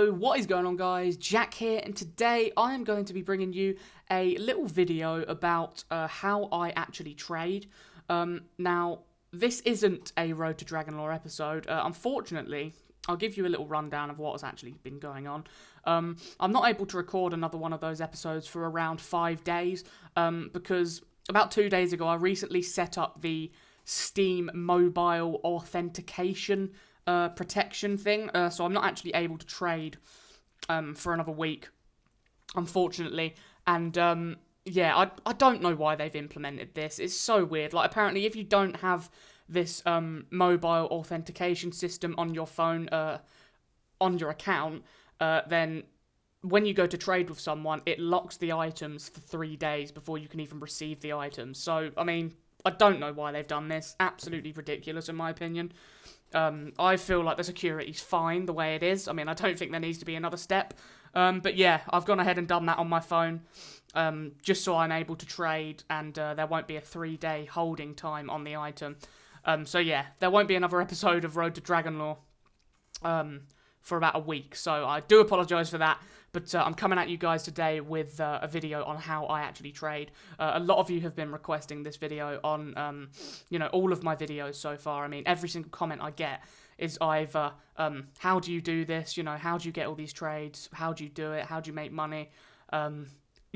Yo, what is going on, guys? Jack here, and today I am going to be bringing you a little video about how I actually trade. Now, this isn't a Road to Dragon Lore episode. Unfortunately, I'll give you a little rundown of what has actually been going on. I'm not able to record another one of those episodes for around 5 days, because about 2 days ago I recently set up the Steam mobile authentication protection thing, so I'm not actually able to trade for another week, unfortunately. And yeah, I don't know why they've implemented this. It's so weird. Like, apparently, if you don't have this mobile authentication system on your phone, on your account, then when you go to trade with someone, it locks the items for 3 days before you can even receive the items. So, I mean, I don't know why they've done this. Absolutely ridiculous, in my opinion. I feel like the security's fine the way it is. I mean, I don't think there needs to be another step. But yeah, I've gone ahead and done that on my phone, just so I'm able to trade, and there won't be a 3-day holding time on the item. So yeah, there won't be another episode of Road to Dragon Lore for about a week. So I do apologise for that. But I'm coming at you guys today with a video on how I actually trade. A lot of you have been requesting this video on, all of my videos so far. I mean, every single comment I get is either, how do you do this? How do you get all these trades? How do you do it? How do you make money?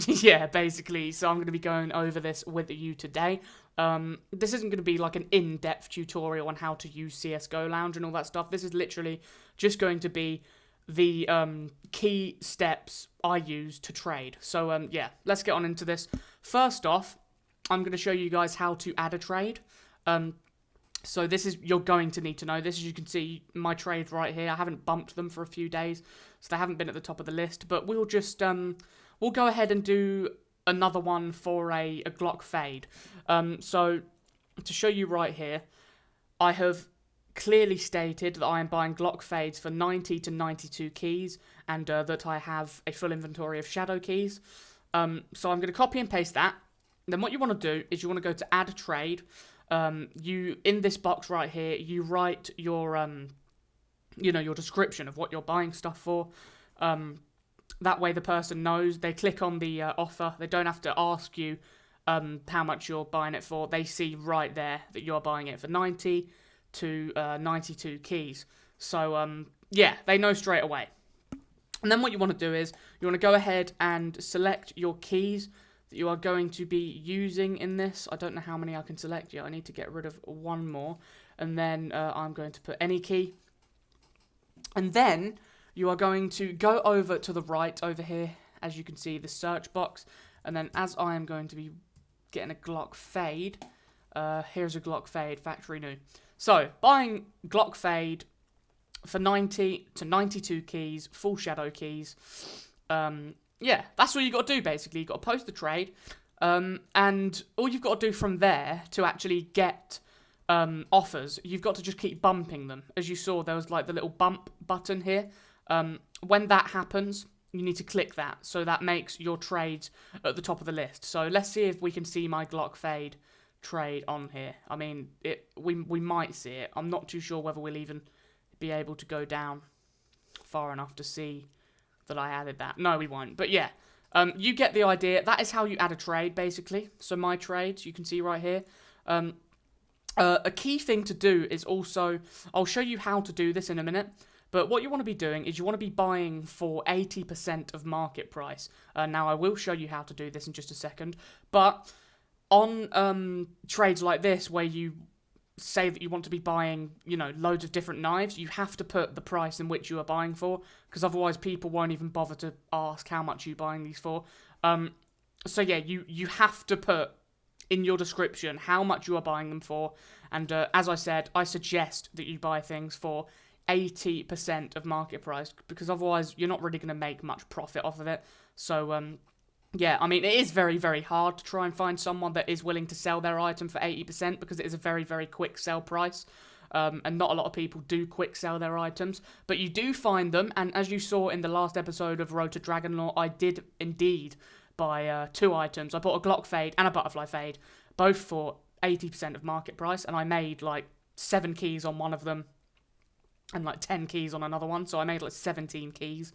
Yeah, basically. So I'm going to be going over this with you today. This isn't going to be like an in-depth tutorial on how to use CSGO Lounge and all that stuff. This is literally just going to be the key steps I use to trade. So yeah, let's get on into this. First off, I'm going to show you guys how to add a trade. So this is, you're going to need to know this. As you can see, my trades right here, I haven't bumped them for a few days, so they haven't been at the top of the list. But we'll just, we'll go ahead and do another one for a Glock fade. So to show you right here, I have clearly stated that I am buying Glock fades for 90 to 92 keys, and that I have a full inventory of shadow keys. So I'm going to copy and paste that. Then what you want to do is you want to go to add a trade. You, in this box right here, you write your your description of what you're buying stuff for. That way the person knows. They click on the offer. They don't have to ask you how much you're buying it for. They see right there that you're buying it for 90 to 92 keys. So yeah, they know straight away. And then what you want to do is you want to go ahead and select your keys that you are going to be using in this. I don't know how many I can select yet. I need to get rid of one more. And then I'm going to put any key. And then you are going to go over to the right over here, as you can see, the search box. And then as I am going to be getting a Glock fade, here's a Glock fade, factory new. So, buying Glock fade for 90 to 92 keys, full shadow keys. Yeah, that's all you got to do, basically. You've got to post the trade, and all you've got to do from there to actually get offers, you've got to just keep bumping them. As you saw, there was like the little bump button here. When that happens, you need to click that, so that makes your trades at the top of the list. So let's see if we can see my Glock fade trade on here. I mean, we might see it. I'm not too sure whether we'll even be able to go down far enough to see that I added that. No, we won't. But yeah, you get the idea. That is how you add a trade, basically. So my trades, you can see right here. A key thing to do is also, I'll show you how to do this in a minute, but what you want to be doing is you want to be buying for 80% of market price. Now, I will show you how to do this in just a second, but on trades like this, where you say that you want to be buying, loads of different knives, you have to put the price in which you are buying for, because otherwise people won't even bother to ask how much you're buying these for. So yeah, you have to put in your description how much you are buying them for, and as I said, I suggest that you buy things for 80% of market price, because otherwise you're not really going to make much profit off of it. So yeah, I mean, it is very, very hard to try and find someone that is willing to sell their item for 80%, because it is a very, very quick sell price. And not a lot of people do quick sell their items, but you do find them. And as you saw in the last episode of Road to Dragon Lore, I did indeed buy 2 items. I bought a Glock fade and a butterfly fade, both for 80% of market price, and I made like 7 keys on one of them. and like 10 keys on another one. So I made like 17 keys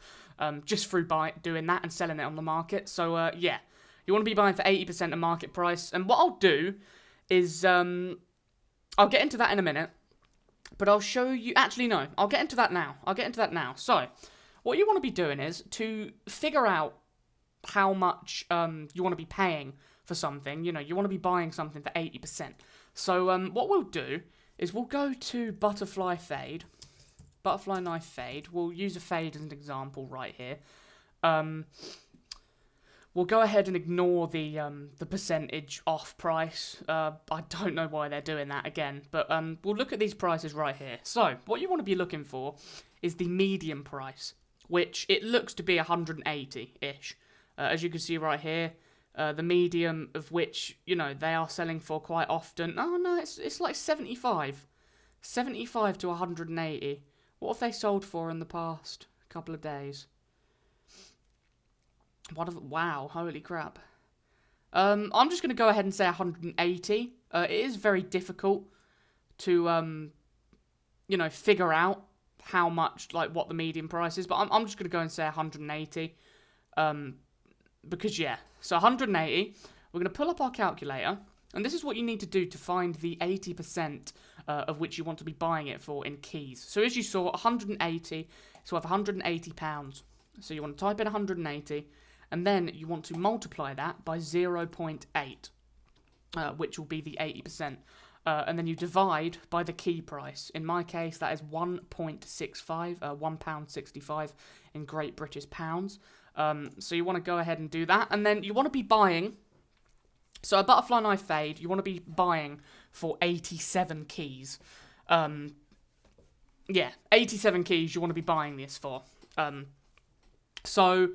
just through doing that and selling it on the market. So yeah, you want to be buying for 80% of market price. And what I'll do is I'll get into that in a minute, but I'll show you. Actually, no, I'll get into that now. So what you want to be doing is to figure out how much you want to be paying for something. You know, you want to be buying something for 80%. So what we'll do is we'll go to butterfly knife fade. We'll use a fade as an example right here. We'll go ahead and ignore the percentage off price. I don't know why they're doing that again, but we'll look at these prices right here. So what you want to be looking for is the medium price, which it looks to be 180-ish. As you can see right here, the medium of which, you know, they are selling for quite often. Oh no, it's like 75 to 180. What have they sold for in the past couple of days? Wow, holy crap. I'm just going to go ahead and say 180. It is very difficult to, you know, figure out how much, like, what the median price is. But I'm just going to go and say 180. Because, yeah. So 180. We're going to pull up our calculator. And this is what you need to do to find the 80% of which you want to be buying it for in keys. So as you saw, 180 is worth £180. So you want to type in 180, and then you want to multiply that by 0.8, which will be the 80%. And then you divide by the key price. In my case, that is 1.65, £1.65 in Great British pounds. So you want to go ahead and do that. And then you want to be buying... So a butterfly knife fade, you want to be buying for 87 keys. Yeah, 87 keys you want to be buying this for. So,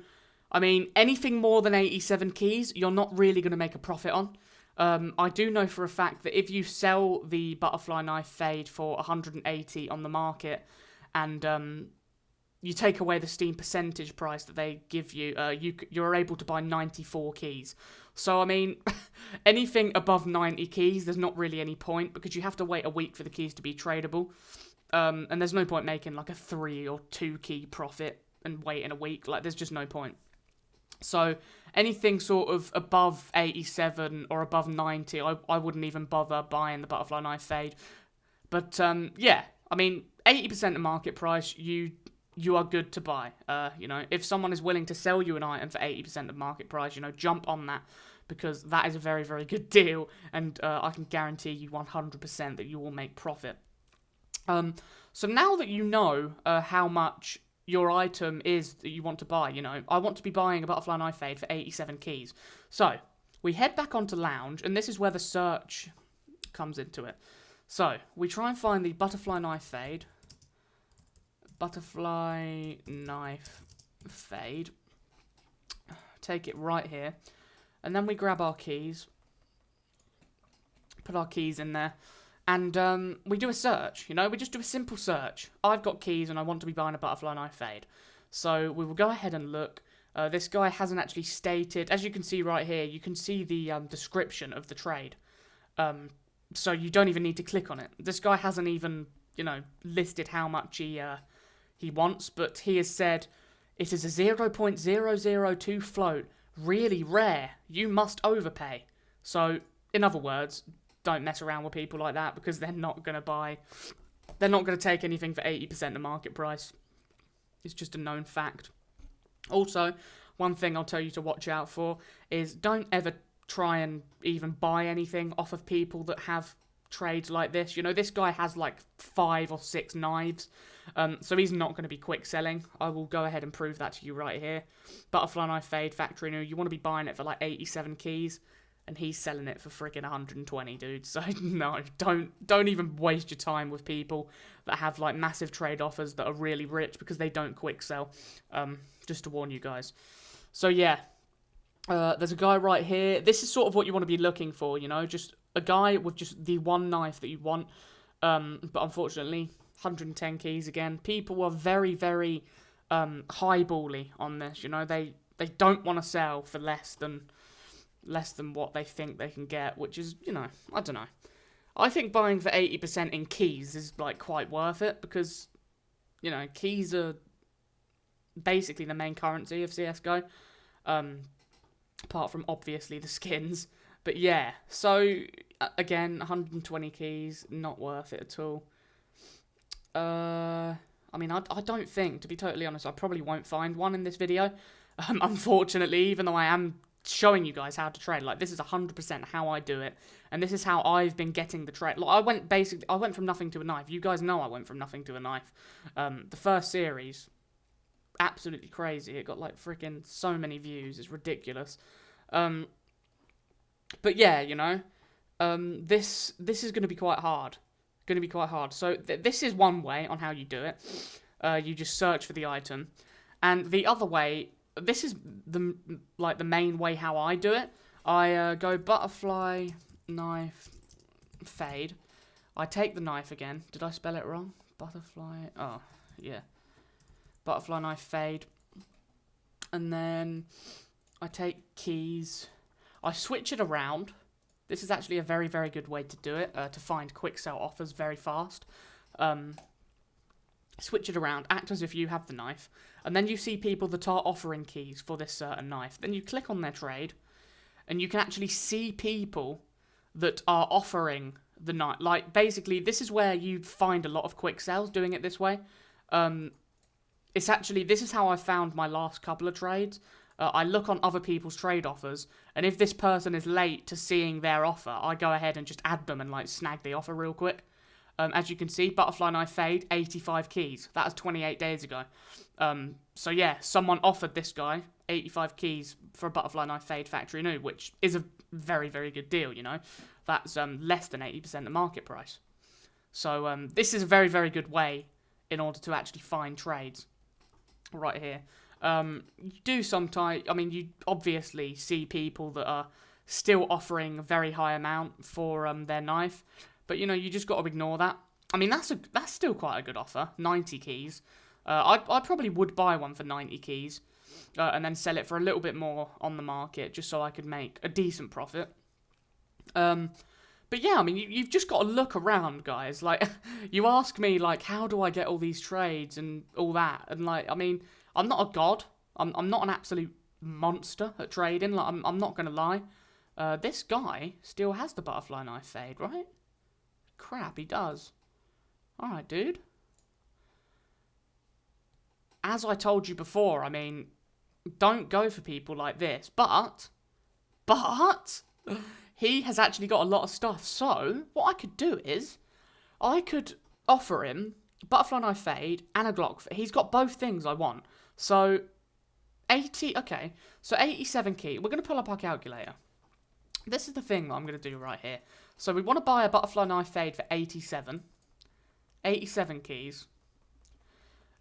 I mean, anything more than 87 keys, you're not really going to make a profit on. I do know for a fact that if you sell the butterfly knife fade for 180 on the market, and you take away the Steam percentage price that they give you, you're able to buy 94 keys. So, I mean, anything above 90 keys, there's not really any point, because you have to wait a week for the keys to be tradable. And there's no point making like a 3 or 2 key profit and waiting a week. Like, there's just no point. So, anything sort of above 87 or above 90, I wouldn't even bother buying the butterfly knife fade. But, yeah, I mean, 80% of market price, you are good to buy. You know, if someone is willing to sell you an item for 80% of market price, you know, jump on that, because that is a very, very good deal, and I can guarantee you 100% that you will make profit. So now that you know how much your item is that you want to buy, you know, I want to be buying a butterfly knife fade for 87 keys. So we head back onto Lounge, and this is where the search comes into it. So we try and find the butterfly knife fade. Butterfly knife fade. Take it right here. And then we grab our keys. Put our keys in there. And we do a search, you know, we just do a simple search. I've got keys and I want to be buying a butterfly knife fade. So we will go ahead and look. This guy hasn't actually stated, as you can see right here, you can see the description of the trade. So you don't even need to click on it. This guy hasn't even, you know, listed how much he wants, but he has said, it is a 0.002 float, really rare, you must overpay. So, in other words, don't mess around with people like that, because they're not going to take anything for 80% of market price. It's just a known fact. Also, one thing I'll tell you to watch out for is don't ever try and even buy anything off of people that have trades like this. You know, this guy has like 5 or 6 knives, so he's not going to be quick selling. I will go ahead and prove that to you right here. Butterfly knife fade, factory new. You want to be buying it for like 87 keys. And he's selling it for friggin' 120, dude. So, no, don't even waste your time with people that have, like, massive trade offers that are really rich, because they don't quick sell. Just to warn you guys. So, yeah. There's a guy right here. This is sort of what you want to be looking for, you know. Just a guy with just the one knife that you want. But unfortunately, 110 keys again. People are very, very highbally on this, you know. They don't want to sell for less than what they think they can get, which is, you know, I don't know. I think buying for 80% in keys is, like, quite worth it, because you know, keys are basically the main currency of CSGO. Apart from, obviously, the skins. But yeah, so, again, 120 keys, not worth it at all. I mean, I don't think, to be totally honest, I probably won't find one in this video. Unfortunately, even though I am showing you guys how to trade. Like, this is 100% how I do it. And this is how I've been getting the trade. Like, I went from nothing to a knife. You guys know I went from nothing to a knife. The first series, absolutely crazy. It got, like, freaking so many views. It's ridiculous. But yeah, you know, this is going to be quite hard. So this is one way on how you do it. You just search for the item, and the other way, this is the main way how I do it. I go butterfly, knife, fade. I take the knife again. Did I spell it wrong? Butterfly. Oh yeah. Butterfly, knife, fade, and then I take keys. I switch it around. This is actually a very, very good way to do it, to find quick sell offers very fast. Switch it around, act as if you have the knife, and then you see people that are offering keys for this certain knife. Then you click on their trade, and you can actually see people that are offering the knife. Like, basically, this is where you find a lot of quick sells doing it this way. This is how I found my last couple of trades. I look on other people's trade offers, and if this person is late to seeing their offer, I go ahead and just add them and, like, snag the offer real quick. As you can see, butterfly knife fade, 85 keys. That was 28 days ago. So yeah, someone offered this guy 85 keys for a butterfly knife fade factory new, which is a very, very good deal, you know. That's less than 80% the market price. So this is a very, very good way in order to actually find trades. Right here. You do sometimes, I mean, you obviously see people that are still offering a very high amount for their knife, but, you know, you just got to ignore that. I mean, that's still quite a good offer, 90 keys. I probably would buy one for 90 keys, and then sell it for a little bit more on the market, just so I could make a decent profit. But yeah, I mean, you've just got to look around, guys. Like, you ask me, like, how do I get all these trades and all that? And, like, I mean, I'm not a god. I'm not an absolute monster at trading. Like, I'm not going to lie. This guy still has the butterfly knife fade, right? Crap, he does. Alright, dude. As I told you before, I mean, don't go for people like this. But, he has actually got a lot of stuff. So, what I could do is, I could offer him butterfly knife fade and a Glock. He's got both things I want. So, 87 key. We're going to pull up our calculator. This is the thing that I'm going to do right here. So, we want to buy a butterfly knife fade for 87. 87 keys.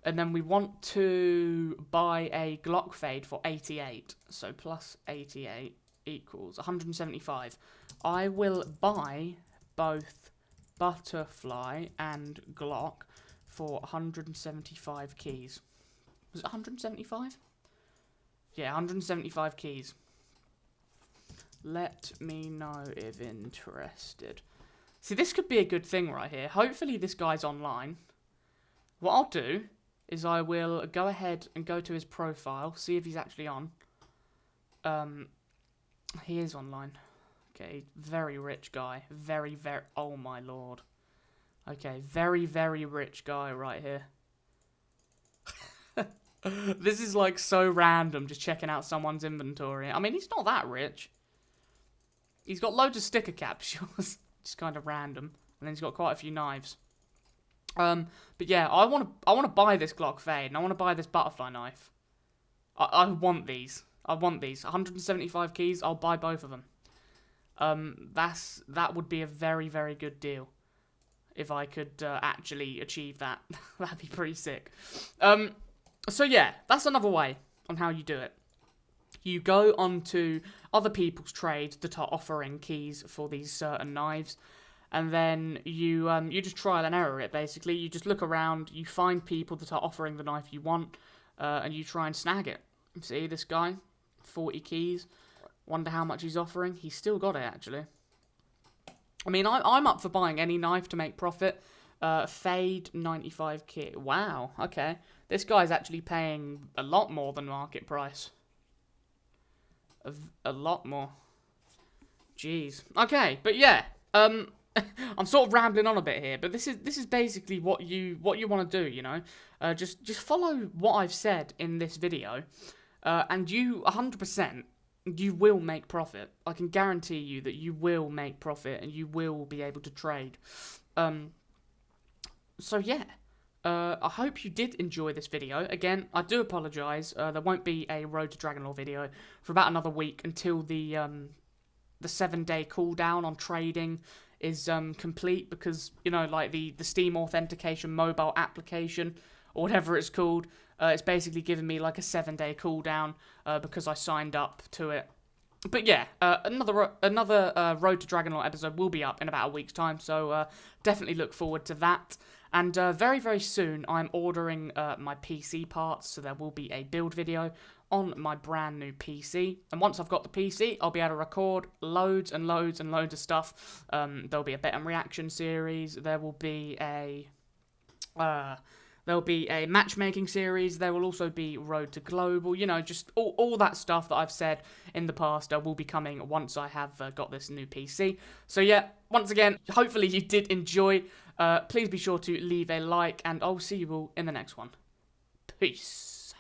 And then we want to buy a Glock fade for 88. So, plus 88 equals 175. I will buy both butterfly and Glock for 175 keys. Was it 175? Yeah, 175 keys. Let me know if interested. See, this could be a good thing right here. Hopefully this guy's online. What I'll do is I will go ahead and go to his profile, see if he's actually on. He is online. Okay, very rich guy. Very, very... Oh, my lord. Okay, very, very rich guy right here. This is, like, so random, just checking out someone's inventory. I mean, he's not that rich. He's got loads of sticker capsules. Just kind of random. And then he's got quite a few knives. But yeah, I want to buy this Glock fade, and I want to buy this butterfly knife. I want these. I want these. 175 keys, I'll buy both of them. That would be a very, very good deal. If I could actually achieve that. That'd be pretty sick. So yeah, that's another way on how you do it. You go onto other people's trades that are offering keys for these certain knives, and then you just trial and error it, basically. You just look around, you find people that are offering the knife you want, and you try and snag it. See, this guy, 40 keys. Wonder how much he's offering. He's still got it, actually. I mean, I'm up for buying any knife to make profit, Fade 95 kit. Wow, okay. This guy's actually paying a lot more than market price. A lot more. Jeez. Okay, but yeah. I'm sort of rambling on a bit here, but this is basically what you want to do, you know. Just follow what I've said in this video, and you 100% you will make profit. I can guarantee you that you will make profit and you will be able to trade. So yeah. I hope you did enjoy this video. Again, I do apologise. There won't be a Road to Dragonlore video for about another week until the 7-day cooldown on trading is complete, because, you know, like the Steam authentication mobile application or whatever it's called, it's basically giving me like a 7-day cooldown because I signed up to it. But yeah, another Road to Dragonlore episode will be up in about a week's time, so definitely look forward to that. And very, very soon, I'm ordering my PC parts, so there will be a build video on my brand new PC. And once I've got the PC, I'll be able to record loads and loads and loads of stuff. There'll be a bet and reaction series. There will be a matchmaking series. There will also be Road to Global. You know, just all that stuff that I've said in the past will be coming once I have got this new PC. So yeah, once again, hopefully you did enjoy. Please be sure to leave a like, and I'll see you all in the next one. Peace.